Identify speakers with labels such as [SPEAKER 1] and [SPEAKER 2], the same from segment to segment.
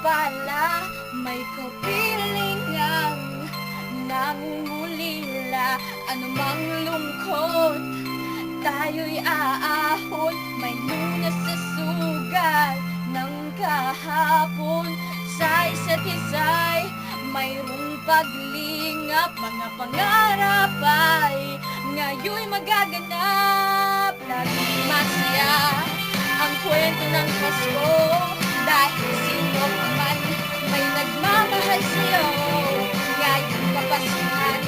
[SPEAKER 1] pala may kapilingang nangungulila. Anumang lungkot tayo'y aahon, may lunas sa sugat ng kahapon. Sa isa't isa'y mayroong paglingap, mga pangarap ay ngayon'y magaganap. Laging masaya ang kwento ng Pasko, dahil sino pa man may nagmamahal sa'yo. Ngayong kapasuhan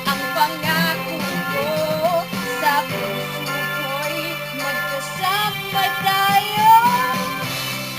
[SPEAKER 1] ang pangako ko, sa puso ko'y magkasama tayo.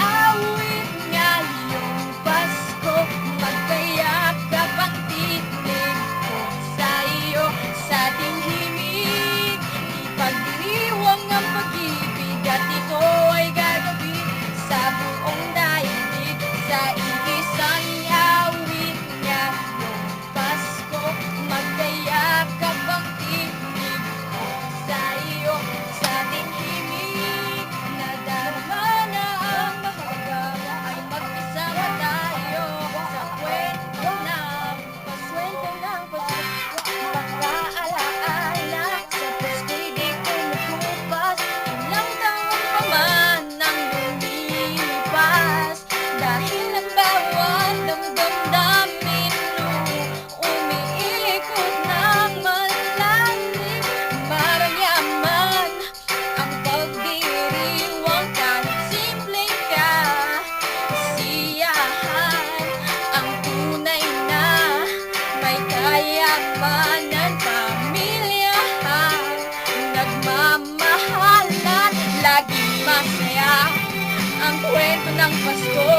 [SPEAKER 1] Awit ngayong Pasko, magkayakap ang tinig ko sa'yo. Sa ating himig, ipagdiriwang ang pag-ibig, at ito ay gagawin sa buong daigdig. Sa iisang awit ngayong Pasko, magkayakap ang tinig ko sa'yo. Sa ating himig, nadarama na ang mahalaga, ay magkasama tayo sa kwento ng Pasko. Pagkaalaala sa Pasko'y di kumukupas, ilang taon pa man ang lumipas. Dahil ang bawat damdamin umiikot ng malalim, maranyaman ang pagdiriwang kahit simpleng kasiyahan. Ang tunay na may kayamanan, pamilyahan, nagmamahalan, laging masaya ang kwento ng Pasko,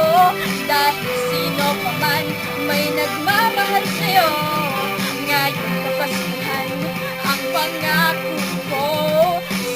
[SPEAKER 1] dahil sino pa man may nagmamahal sa'yo. Ngayong kapasuhan ang pangako ko,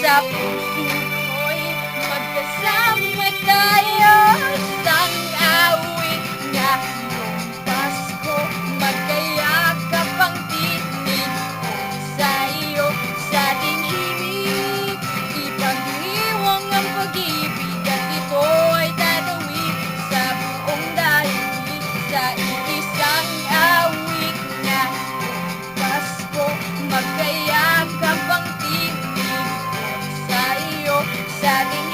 [SPEAKER 1] sa puso ko'y magkasama tayo. Isang awit ngayong Pasko, magkayakap ang tinig ko sa'yo. Sa ating himig, ipagdiriwang ang pag-ibig, at ito ay tatawid sa buong daigdig. Sa iisang awit ngayong Pasko, magkayakap ang tinig ko sa'yo. Sa ating